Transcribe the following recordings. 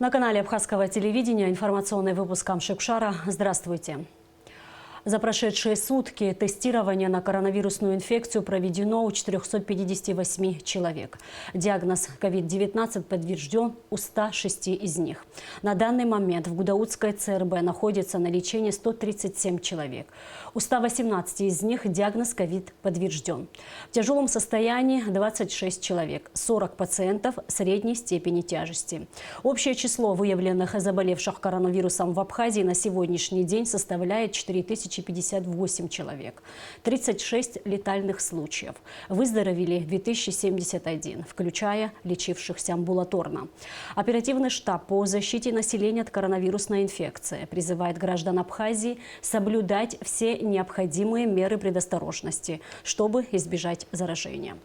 На канале Абхазского телевидения информационный выпуск Амшикшара. Здравствуйте. За прошедшие сутки тестирование на коронавирусную инфекцию проведено у 458 человек. Диагноз COVID-19 подтвержден у 106 из них. На данный момент в Гудаутской ЦРБ находится на лечении 137 человек. У 118 из них диагноз COVID подтвержден. В тяжелом состоянии 26 человек, 40 пациентов средней степени тяжести. Общее число выявленных заболевших коронавирусом в Абхазии на сегодняшний день составляет 4058 человек. 36 летальных случаев. Выздоровели 2071, включая лечившихся амбулаторно. Оперативный штаб по защите населения от коронавирусной инфекции призывает граждан Абхазии соблюдать все необходимые меры предосторожности, чтобы избежать заражения.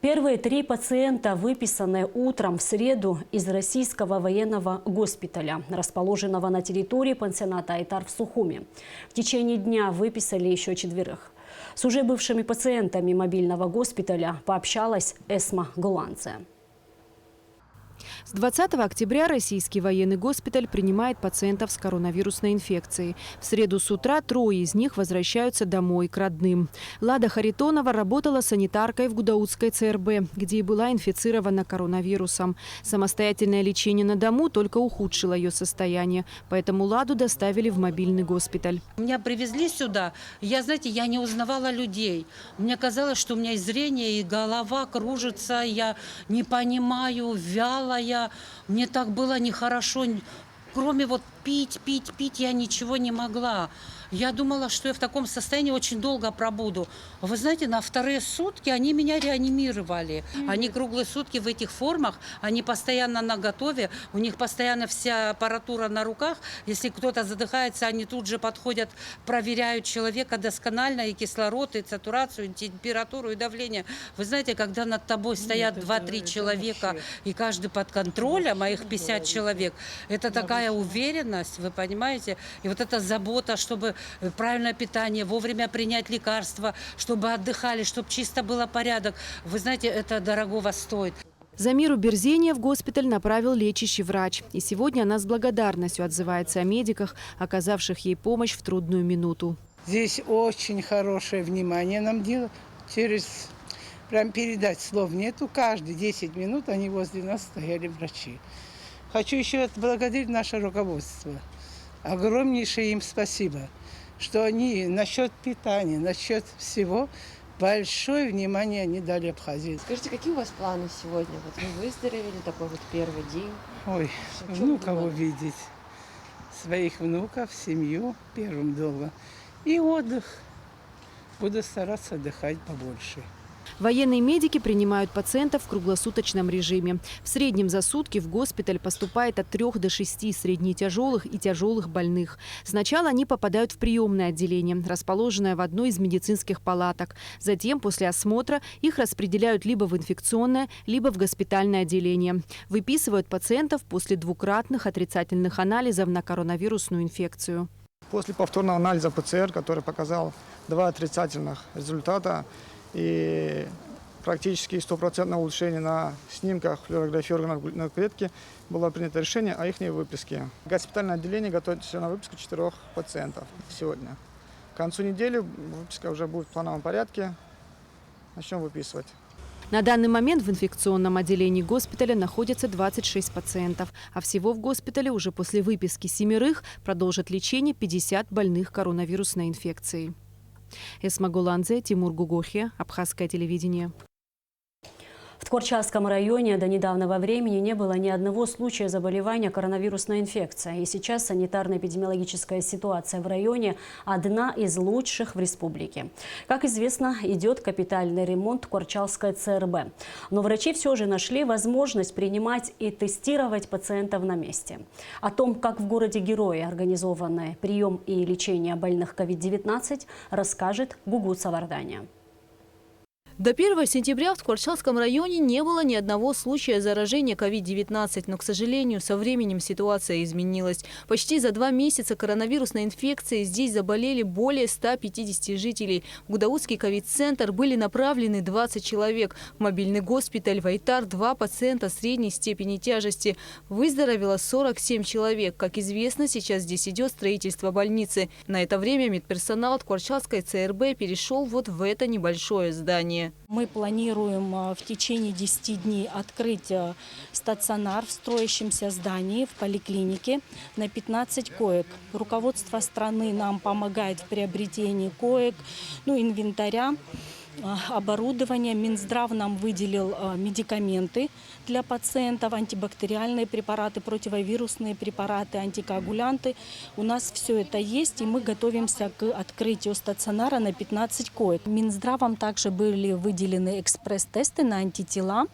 Первые 3 пациента, выписанные утром в среду из российского военного госпиталя, расположенного на территории пансионата Айтар в Сухуми. В течение дня выписали еще 4. С уже бывшими пациентами мобильного госпиталя пообщалась Эсма Голанце. С 20 октября российский военный госпиталь принимает пациентов с коронавирусной инфекцией. В среду с утра 3 из них возвращаются домой, к родным. Лада Харитонова работала санитаркой в Гудаутской ЦРБ, где и была инфицирована коронавирусом. Самостоятельное лечение на дому только ухудшило ее состояние, поэтому Ладу доставили в мобильный госпиталь. Меня привезли сюда, я не узнавала людей. Мне казалось, что у меня и зрение, и голова кружится, я не понимаю, вялая. Мне так было нехорошо, кроме пить я ничего не могла. Я думала, что я в таком состоянии очень долго пробуду. Вы знаете, на вторые сутки они меня реанимировали. Они круглые сутки в этих формах, они постоянно наготове, у них постоянно вся аппаратура на руках. Если кто-то задыхается, они тут же подходят, проверяют человека досконально, и кислород, и сатурацию, и температуру, и давление. Вы знаете, когда над тобой стоят 2-3 человека, и каждый под контролем, а их 50 человек, это такая уверенность, вы понимаете? И вот эта забота, чтобы правильное питание, вовремя принять лекарства, чтобы отдыхали, чтобы чисто был порядок. Вы знаете, это дорогого стоит. Замиру Берзения в госпиталь направил лечащий врач. И сегодня она с благодарностью отзывается о медиках, оказавших ей помощь в трудную минуту. Здесь очень хорошее внимание нам делают. Прям передать слов нету. Каждые 10 минут они возле нас стояли, врачи. Хочу еще отблагодарить наше руководство. Огромнейшее им спасибо, что они насчет питания, насчет всего большое внимание они дали Абхазии. Скажите, какие у вас планы сегодня? Вы выздоровели, такой первый день. Ой, внуков увидеть, своих внуков, семью первым долгом. И отдых. Буду стараться отдыхать побольше. Военные медики принимают пациентов в круглосуточном режиме. В среднем за сутки в госпиталь поступает от 3 до 6 среднетяжелых и тяжелых больных. Сначала они попадают в приемное отделение, расположенное в одной из медицинских палаток. Затем, после осмотра, их распределяют либо в инфекционное, либо в госпитальное отделение. Выписывают пациентов после 2-кратных отрицательных анализов на коронавирусную инфекцию. После повторного анализа ПЦР, который показал 2 отрицательных результата, и практически 100% улучшение на снимках флюорографии органов грудной клетки, было принято решение о их выписке. Госпитальное отделение готовится на выписку 4 пациентов сегодня. К концу недели выписка уже будет в плановом порядке. Начнем выписывать. На данный момент в инфекционном отделении госпиталя находится 26 пациентов, а всего в госпитале уже после выписки 7 продолжат лечение 50 больных коронавирусной инфекцией. Эсма Голанзе, Тимур Гугохи, Абхазское телевидение. В Тхорчалском районе до недавнего времени не было ни одного случая заболевания коронавирусной инфекцией. И сейчас санитарно-эпидемиологическая ситуация в районе одна из лучших в республике. Как известно, идет капитальный ремонт Тхорчалской ЦРБ. Но врачи все же нашли возможность принимать и тестировать пациентов на месте. О том, как в городе-герое организованы прием и лечение больных COVID-19, расскажет Гугут Саварданя. До 1 сентября в Ткварчалском районе не было ни одного случая заражения COVID-19, но, к сожалению, со временем ситуация изменилась. Почти за 2 месяца коронавирусной инфекцией здесь заболели более 150 жителей. В Гудаутский ковид-центр были направлены 20 человек. В мобильный госпиталь в Айтар 2 пациента средней степени тяжести. Выздоровело 47 человек. Как известно, сейчас здесь идет строительство больницы. На это время медперсонал Ткварчалской ЦРБ перешел вот в это небольшое здание. Мы планируем в течение 10 дней открыть стационар в строящемся здании в поликлинике на 15 коек. Руководство страны нам помогает в приобретении коек, инвентаря, оборудования. Минздрав нам выделил медикаменты для пациентов, антибактериальные препараты, противовирусные препараты, антикоагулянты. У нас все это есть, и мы готовимся к открытию стационара на 15 коек. Минздравом также были выделены экспресс-тесты на антитела.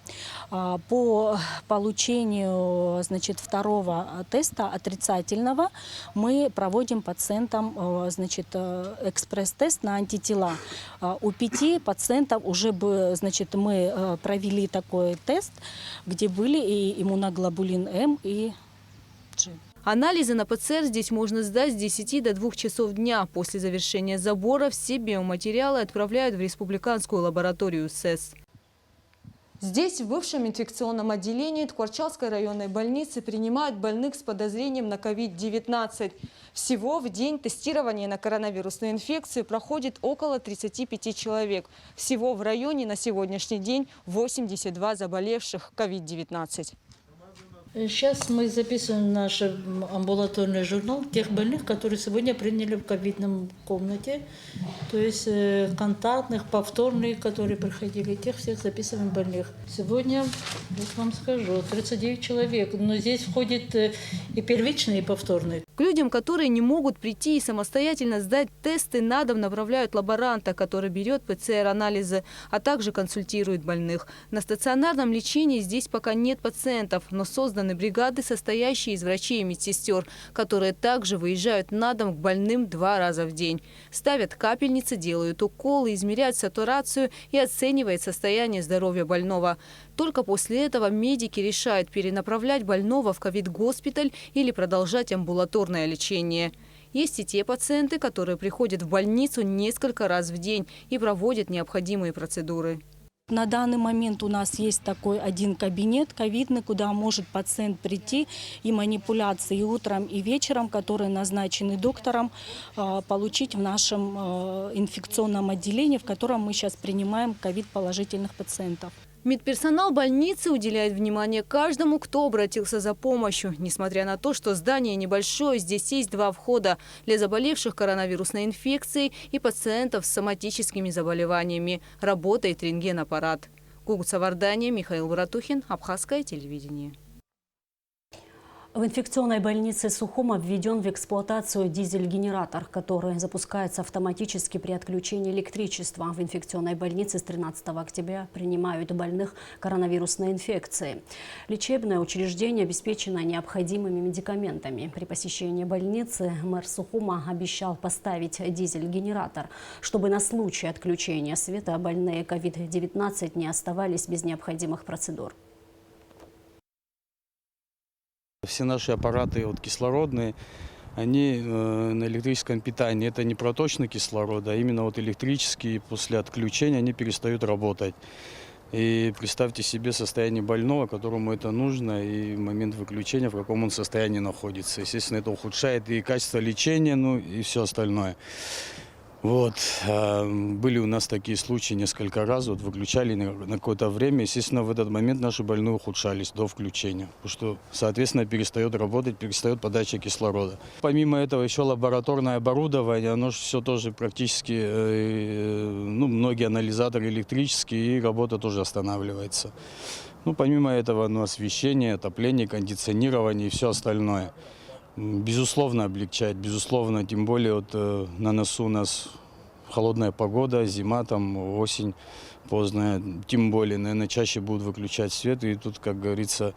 По получению, второго теста отрицательного мы проводим пациентам, экспресс-тест на антитела. У 5 пациентов уже мы провели такой тест, где были и иммуноглобулин М, и G. Анализы на ПЦР здесь можно сдать с 10 до 2 часов дня. После завершения забора все биоматериалы отправляют в республиканскую лабораторию СЭС. Здесь, в бывшем инфекционном отделении Ткварчалской районной больницы, принимают больных с подозрением на COVID-19. Всего в день тестирования на коронавирусную инфекцию проходит около 35 человек. Всего в районе на сегодняшний день 82 заболевших COVID-19. Сейчас мы записываем наш амбулаторный журнал тех больных, которые сегодня приняли в ковидном комнате. То есть контактных, повторных, которые приходили, тех всех записываем больных. Сегодня, я вам скажу, 39 человек. Но здесь входит и первичные, и повторные. К людям, которые не могут прийти и самостоятельно сдать тесты, на дом направляют лаборанта, который берет ПЦР-анализы, а также консультирует больных. На стационарном лечении здесь пока нет пациентов, но созданы бригады, состоящие из врачей и медсестер, которые также выезжают на дом к больным 2 раза в день. Ставят капельницы, делают уколы, измеряют сатурацию и оценивают состояние здоровья больного. Только после этого медики решают, перенаправлять больного в ковид-госпиталь или продолжать амбулаторное лечение. Есть и те пациенты, которые приходят в больницу несколько раз в день и проводят необходимые процедуры. На данный момент у нас есть такой один кабинет ковидный, куда может пациент прийти и манипуляции утром и вечером, которые назначены доктором, получить в нашем инфекционном отделении, в котором мы сейчас принимаем ковид-положительных пациентов. Медперсонал больницы уделяет внимание каждому, кто обратился за помощью. Несмотря на то, что здание небольшое, здесь есть 2 входа для заболевших коронавирусной инфекцией и пациентов с соматическими заболеваниями. Работает рентген-аппарат. Гугут Савардания, Михаил Буратухин, Абхазское телевидение. В инфекционной больнице Сухума введен в эксплуатацию дизель-генератор, который запускается автоматически при отключении электричества. В инфекционной больнице с 13 октября принимают больных коронавирусной инфекцией. Лечебное учреждение обеспечено необходимыми медикаментами. При посещении больницы мэр Сухума обещал поставить дизель-генератор, чтобы на случай отключения света больные COVID-19 не оставались без необходимых процедур. Все наши аппараты кислородные, они на электрическом питании. Это не проточный кислород, а именно электрические. После отключения они перестают работать. И представьте себе состояние больного, которому это нужно, и в момент выключения, в каком он состоянии находится. Естественно, это ухудшает и качество лечения, и все остальное. Были у нас такие случаи несколько раз, выключали на какое-то время. Естественно, в этот момент наши больные ухудшались до включения, потому что, соответственно, перестает работать, перестает подача кислорода. Помимо этого еще лабораторное оборудование, оно же все тоже практически, многие анализаторы электрические, и работа тоже останавливается. Помимо этого, освещение, отопление, кондиционирование и все остальное. Безусловно, облегчает, безусловно, тем более на носу у нас холодная погода, зима, осень поздняя, тем более, наверное, чаще будут выключать свет, и тут, как говорится,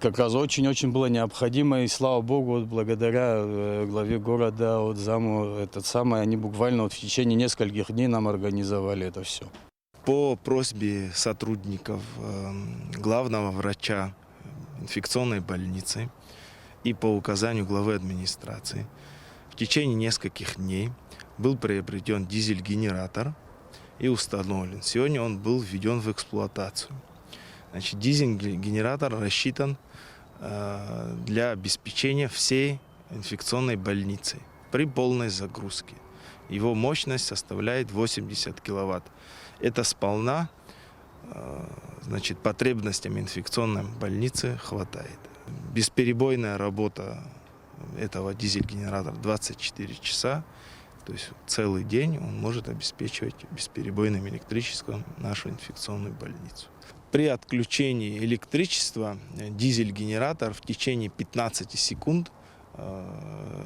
как раз очень-очень было необходимо, и слава богу, благодаря главе города, заму, они буквально в течение нескольких дней нам организовали это все. По просьбе сотрудников главного врача инфекционной больницы и по указанию главы администрации в течение нескольких дней был приобретен дизель-генератор и установлен. Сегодня он был введен в эксплуатацию. Значит, дизель-генератор рассчитан для обеспечения всей инфекционной больницы при полной загрузке. Его мощность составляет 80 киловатт. Это сполна, значит, потребностям инфекционной больницы хватает. Бесперебойная работа этого дизель-генератора 24 часа, то есть целый день он может обеспечивать бесперебойным электричеством нашу инфекционную больницу. При отключении электричества дизель-генератор в течение 15 секунд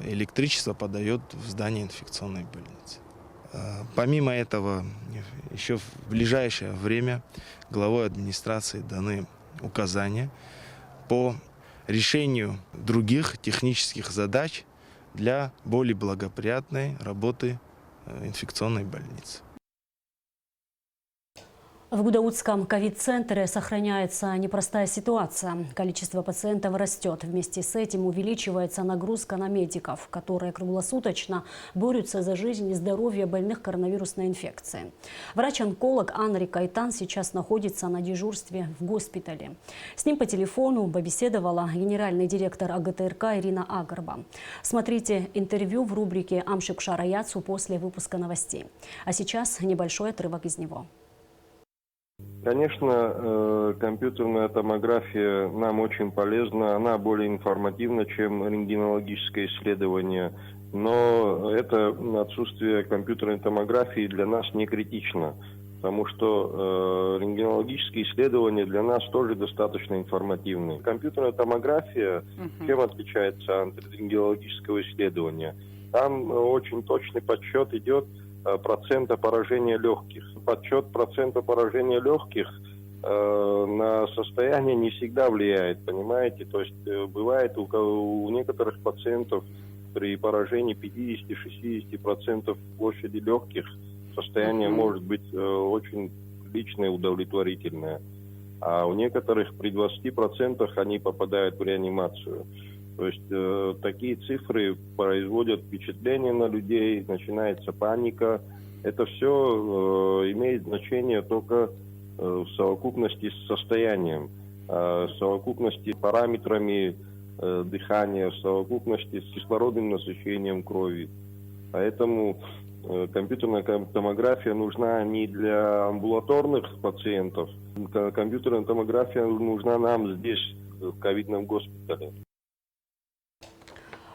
электричество подает в здание инфекционной больницы. Помимо этого, еще в ближайшее время главой администрации даны указания по решению других технических задач для более благоприятной работы инфекционной больницы. В Гудаутском ковид-центре сохраняется непростая ситуация. Количество пациентов растет. Вместе с этим увеличивается нагрузка на медиков, которые круглосуточно борются за жизнь и здоровье больных коронавирусной инфекцией. Врач-онколог Анри Кайтан сейчас находится на дежурстве в госпитале. С ним по телефону побеседовала генеральный директор АГТРК Ирина Агарба. Смотрите интервью в рубрике «Амшукшара Яцу» после выпуска новостей. А сейчас небольшой отрывок из него. Конечно, компьютерная томография нам очень полезна, она более информативна, чем рентгенологическое исследование, но это отсутствие компьютерной томографии для нас не критично, потому что рентгенологические исследования для нас тоже достаточно информативны. Компьютерная томография чем отличается от рентгенологического исследования? Там очень точный подсчет идет процента поражения легких. Подсчет процента поражения легких на состояние не всегда влияет, понимаете? То есть бывает у некоторых пациентов при поражении 50-60% площади легких состояние может быть очень личное, удовлетворительное. А у некоторых при 20% они попадают в реанимацию. То есть такие цифры производят впечатление на людей, начинается паника. Это все имеет значение только в совокупности с состоянием, в совокупности с параметрами дыхания, в совокупности с кислородным насыщением крови. Поэтому компьютерная томография нужна не для амбулаторных пациентов. Компьютерная томография нужна нам здесь, в ковидном госпитале.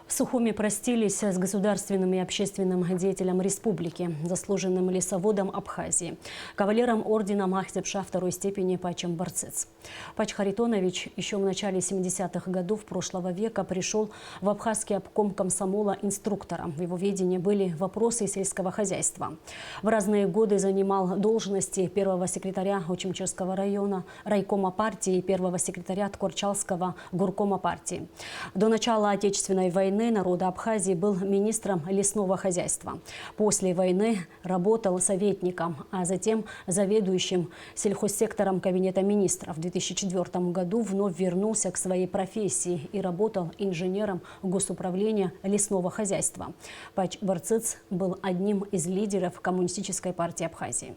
В Сухуми простились с государственным и общественным деятелем республики, заслуженным лесоводом Абхазии, кавалером ордена Махзепша второй степени Пачем Барцец. Пач Харитонович еще в начале 70-х годов прошлого века пришел в Абхазский обком комсомола инструктором. В его ведении были вопросы сельского хозяйства. В разные годы занимал должности первого секретаря Очимчирского района, райкома партии и первого секретаря Ткорчалского горкома партии. До начала Отечественной войны народа Абхазии был министром лесного хозяйства. После войны работал советником, а затем заведующим сельхозсектором Кабинета министров. В 2004 году вновь вернулся к своей профессии и работал инженером госуправления лесного хозяйства. Пач Барцец был одним из лидеров Коммунистической партии Абхазии.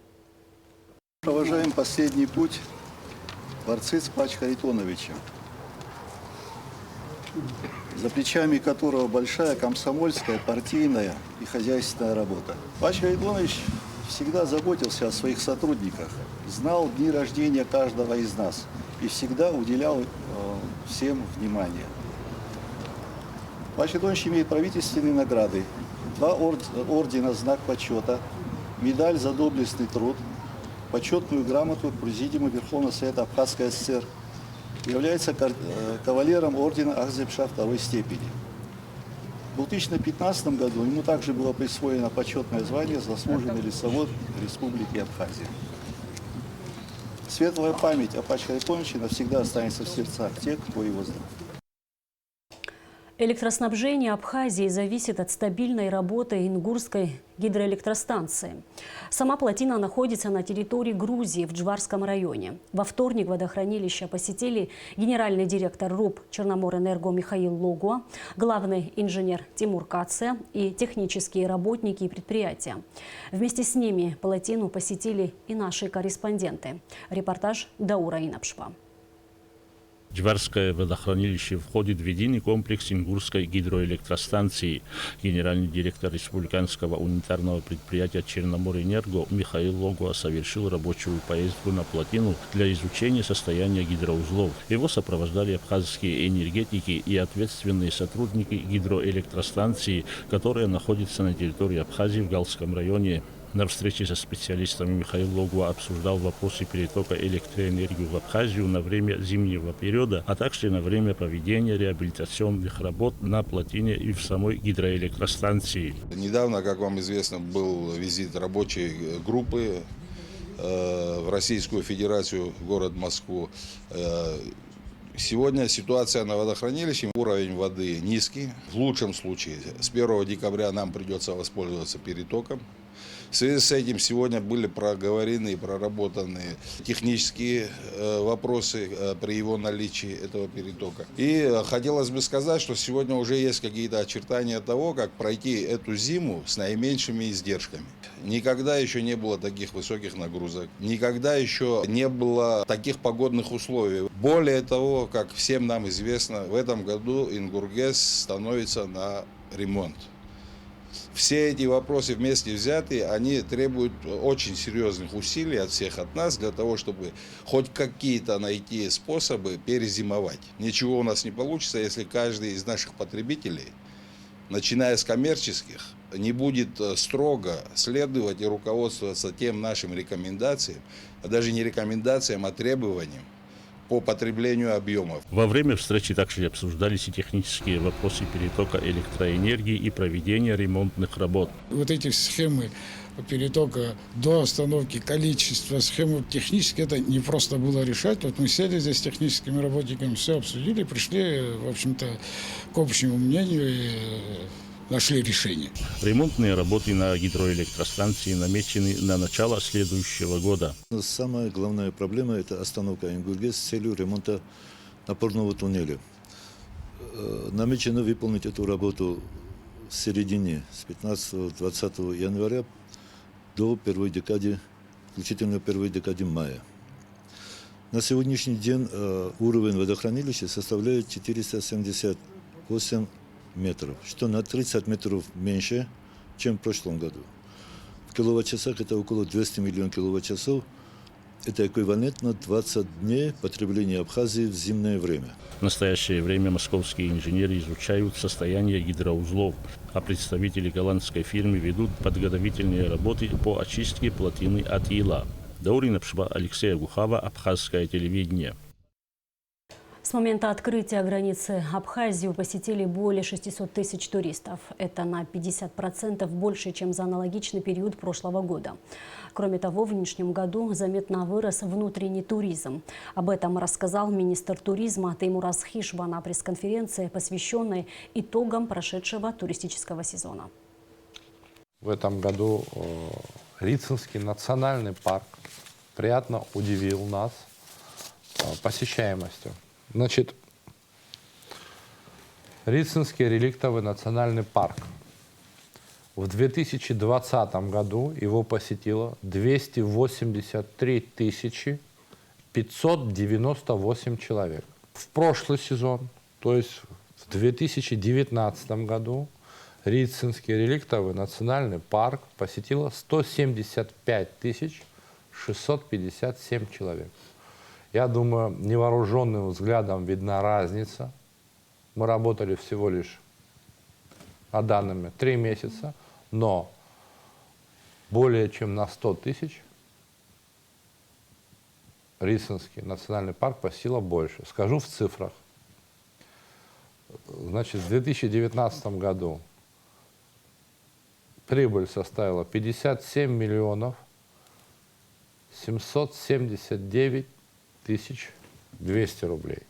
Провожаем последний путь Барцец Пач Харитоновича, за плечами которого большая комсомольская, партийная и хозяйственная работа. Пач Харитонович всегда заботился о своих сотрудниках, знал дни рождения каждого из нас и всегда уделял всем внимание. Пач Харитонович имеет правительственные награды, 2 ордена «Знак почета», медаль за доблестный труд, почетную грамоту Президиума Верховного Совета Абхазской ССР, является кавалером ордена Махзепша второй степени. В 2015 году ему также было присвоено почетное звание «Заслуженный лесовод Республики Абхазия». Светлая память о Паче Харитоновиче навсегда останется в сердцах тех, кто его знал. Электроснабжение Абхазии зависит от стабильной работы Ингурской гидроэлектростанции. Сама плотина находится на территории Грузии в Джварском районе. Во вторник водохранилище посетили генеральный директор РУП «Черноморэнерго» Михаил Логуа, главный инженер Тимур Кация и технические работники и предприятия. Вместе с ними плотину посетили и наши корреспонденты. Репортаж Даура Инапшпа. Джварское водохранилище входит в единый комплекс Ингурской гидроэлектростанции. Генеральный директор республиканского унитарного предприятия «Черноморэнерго» Михаил Логуа совершил рабочую поездку на плотину для изучения состояния гидроузлов. Его сопровождали абхазские энергетики и ответственные сотрудники гидроэлектростанции, которая находится на территории Абхазии в Галском районе. На встрече со специалистами Михаил Логуа обсуждал вопросы перетока электроэнергии в Абхазию на время зимнего периода, а также на время проведения реабилитационных работ на плотине и в самой гидроэлектростанции. Недавно, как вам известно, был визит рабочей группы в Российскую Федерацию, в город Москву. Сегодня ситуация на водохранилище, уровень воды низкий. В лучшем случае с 1 декабря нам придется воспользоваться перетоком. В связи с этим сегодня были проговорены и проработаны технические вопросы при его наличии этого перетока. И хотелось бы сказать, что сегодня уже есть какие-то очертания того, как пройти эту зиму с наименьшими издержками. Никогда еще не было таких высоких нагрузок, никогда еще не было таких погодных условий. Более того, как всем нам известно, в этом году Ингургэс становится на ремонт. Все эти вопросы вместе взятые, они требуют очень серьезных усилий от всех от нас, для того, чтобы хоть какие-то найти способы перезимовать. Ничего у нас не получится, если каждый из наших потребителей, начиная с коммерческих, не будет строго следовать и руководствоваться тем нашим рекомендациям, а даже не рекомендациям, а требованиям по потреблению объемов. Во время встречи также обсуждались и технические вопросы перетока электроэнергии и проведения ремонтных работ. Вот эти схемы перетока до остановки, количество схем технически, это не просто было решать. Вот мы сели здесь с техническими работниками, все обсудили, пришли, в общем-то, к общему мнению и нашли решение. Ремонтные работы на гидроэлектростанции намечены на начало следующего года. Самая главная проблема – это остановка Ингургэс с целью ремонта напорного туннеля. Намечено выполнить эту работу в середине, с 15-20 января до первой декады, включительно первой декады мая. На сегодняшний день уровень водохранилища составляет 478 метров, что на 30 метров меньше, чем в прошлом году. В киловатт-часах это около 200 миллионов киловатт-часов. Это эквивалентно 20 дней потребления Абхазии в зимнее время. В настоящее время московские инженеры изучают состояние гидроузлов, а представители голландской фирмы ведут подготовительные работы по очистке плотины от ила. Даур Инапшпа, Алексей Агухава, Абхазское телевидение. С момента открытия границы Абхазию посетили более 600 тысяч туристов. Это на 50% больше, чем за аналогичный период прошлого года. Кроме того, в нынешнем году заметно вырос внутренний туризм. Об этом рассказал министр туризма Теймураз Хишба на пресс-конференции, посвященной итогам прошедшего туристического сезона. В этом году Рицинский национальный парк приятно удивил нас посещаемостью. Значит, Рицинский реликтовый национальный парк. В 2020 году его посетило 283 598 человек. В прошлый сезон, то есть в 2019 году, Рицинский реликтовый национальный парк посетило 175 657 человек. Я думаю, невооруженным взглядом видна разница. Мы работали всего лишь над данными 3 месяца, но более чем на 100 тысяч Рицинский национальный парк посетило больше. Скажу в цифрах. Значит, в 2019 году прибыль составила 57 миллионов 779 200 рублей.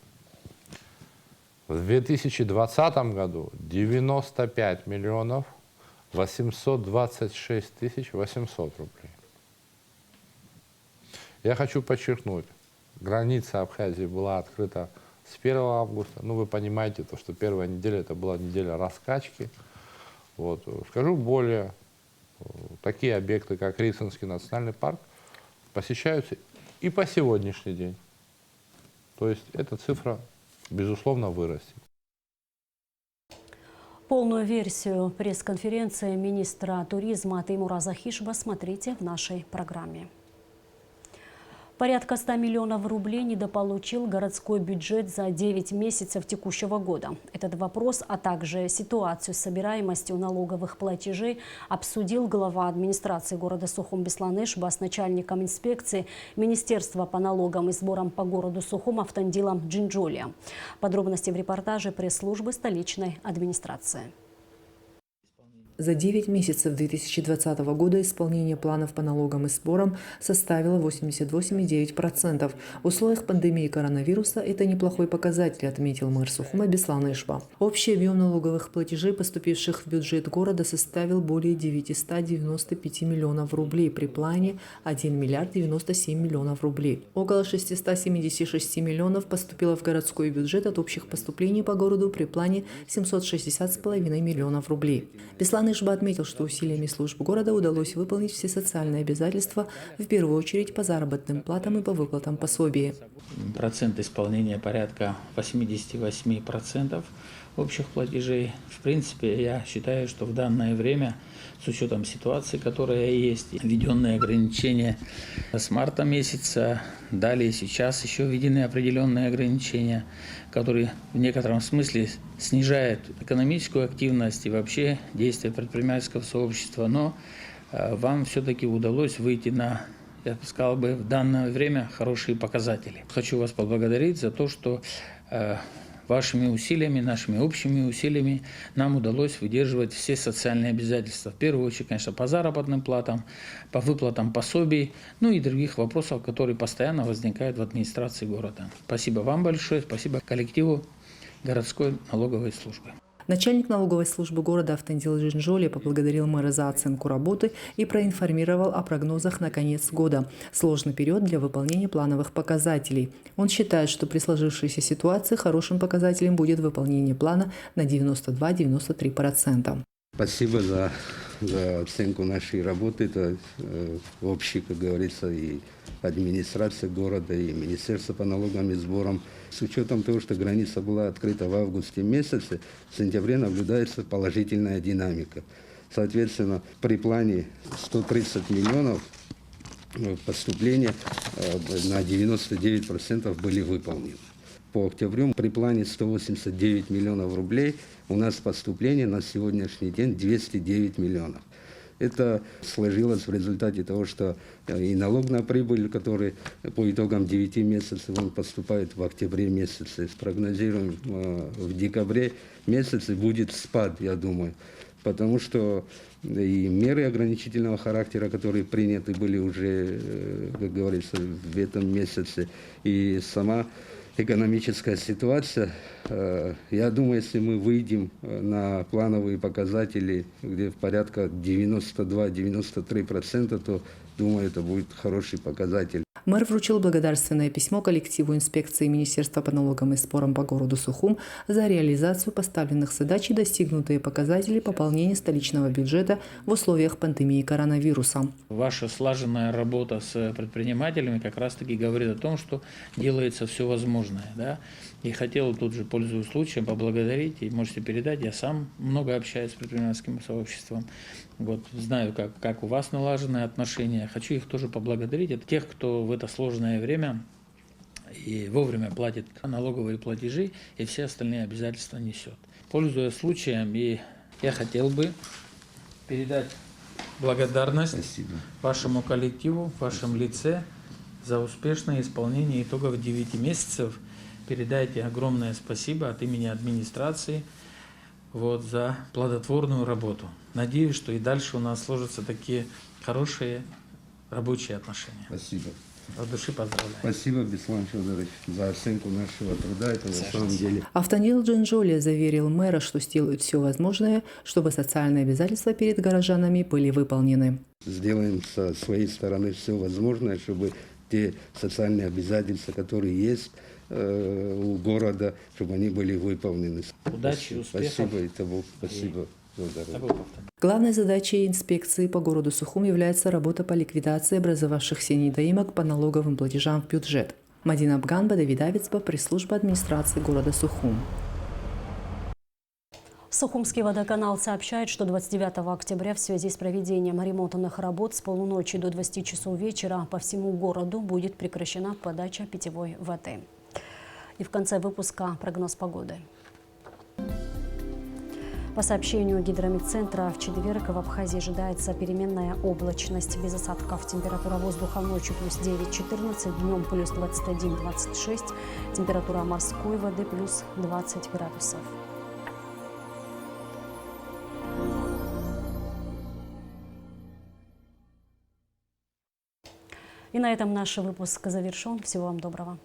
В 2020 году 95 миллионов 826 тысяч 800 рублей. Я хочу подчеркнуть, граница Абхазии была открыта с 1 августа. Ну, вы понимаете, то, что первая неделя это была неделя раскачки. Вот. Скажу более, такие объекты, как Рицинский национальный парк, посещаются и по сегодняшний день. То есть эта цифра, безусловно, вырастет. Полную версию пресс-конференции министра туризма Теймура Захишева смотрите в нашей программе. Порядка 100 миллионов рублей недополучил городской бюджет за 9 месяцев текущего года. Этот вопрос, а также ситуацию с собираемостью налоговых платежей обсудил глава администрации города Сухум-Бесланыш с начальником инспекции Министерства по налогам и сборам по городу Сухум Автандилом Джинджолием. Подробности в репортаже пресс-службы столичной администрации. За 9 месяцев 2020 года исполнение планов по налогам и сборам составило 88,9%. В условиях пандемии коронавируса это неплохой показатель, отметил мэр Сухума Бесланыш. Общий объем налоговых платежей, поступивших в бюджет города, составил более 995 миллионов рублей при плане 1 миллиард 97 миллионов рублей. Около 676 миллионов поступило в городской бюджет от общих поступлений по городу при плане 760,5 миллионов рублей. Бесланыш отметил, что усилиями служб города удалось выполнить все социальные обязательства, в первую очередь по заработным платам и по выплатам пособий. Процент исполнения порядка 88% общих платежей. В принципе, я считаю, что в данное время, с учетом ситуации, которая есть, введенные ограничения с марта месяца, далее сейчас еще введены определенные ограничения, которые в некотором смысле снижают экономическую активность и вообще действия предпринимательского сообщества. Но вам все-таки удалось выйти на, я бы сказал, в данное время хорошие показатели. Хочу вас поблагодарить за то, что вашими усилиями, нашими общими усилиями нам удалось выдерживать все социальные обязательства. В первую очередь, конечно, по заработным платам, по выплатам пособий, ну и других вопросов, которые постоянно возникают в администрации города. Спасибо вам большое, спасибо коллективу городской налоговой службы. Начальник налоговой службы города Автандил Джинджоли поблагодарил мэра за оценку работы и проинформировал о прогнозах на конец года. Сложный период для выполнения плановых показателей. Он считает, что при сложившейся ситуации хорошим показателем будет выполнение плана на 92-93%. Спасибо за оценку нашей работы. Это общий, как говорится, и администрация города, и Министерство по налогам и сборам. С учетом того, что граница была открыта в августе месяце, в сентябре наблюдается положительная динамика. Соответственно, при плане 130 миллионов поступления на 99% были выполнены. По октябрю при плане 189 миллионов рублей у нас поступление на сегодняшний день 209 миллионов. Это сложилось в результате того, что и налог на прибыль, который по итогам 9 месяцев он поступает в октябре месяце. Спрогнозируем, в декабре месяце будет спад, я думаю. Потому что и меры ограничительного характера, которые приняты были уже, как говорится, в этом месяце, и сама экономическая ситуация, я думаю, если мы выйдем на плановые показатели, где в порядка 92-93%, то, думаю, это будет хороший показатель. Мэр вручил благодарственное письмо коллективу инспекции Министерства по налогам и сборам по городу Сухум за реализацию поставленных задач и достигнутые показатели пополнения столичного бюджета в условиях пандемии коронавируса. Ваша слаженная работа с предпринимателями как раз-таки говорит о том, что делается все возможное. Да? И хотел тут же, пользуясь случаем, поблагодарить, и можете передать, я сам много общаюсь с предпринимательским сообществом, вот, знаю, как у вас налажены отношения, хочу их тоже поблагодарить, это тех, кто в это сложное время и вовремя платит налоговые платежи и все остальные обязательства несет. Пользуясь случаем, и я хотел бы передать благодарность вашему коллективу, в вашем лице за успешное исполнение итогов 9 месяцев. Передайте огромное спасибо от имени администрации за плодотворную работу. Надеюсь, что и дальше у нас сложатся такие хорошие рабочие отношения. Спасибо. От души поздравляю. Спасибо, Беслан Федорович, за оценку нашего труда. Это на самом деле. Автандил Джинджоли заверил мэра, что сделают все возможное, чтобы социальные обязательства перед горожанами были выполнены. Сделаем со своей стороны все возможное, чтобы те социальные обязательства, которые есть у города, чтобы они были выполнены. Удачи, успехов. Спасибо, и того, спасибо. Главной задачей инспекции по городу Сухум является работа по ликвидации образовавшихся недоимок по налоговым платежам в бюджет. Мадина Абганба, Давид Авицба, пресс-служба администрации города Сухум. Сухумский водоканал сообщает, что 29 октября в связи с проведением ремонтных работ с полуночи до 20 часов вечера по всему городу будет прекращена подача питьевой воды. И в конце выпуска прогноз погоды. По сообщению гидрометцентра, в четверг в Абхазии ожидается переменная облачность без осадков. Температура воздуха ночью плюс 9-14, днем плюс 21-26, температура морской воды плюс 20 градусов. И на этом наш выпуск завершен. Всего вам доброго.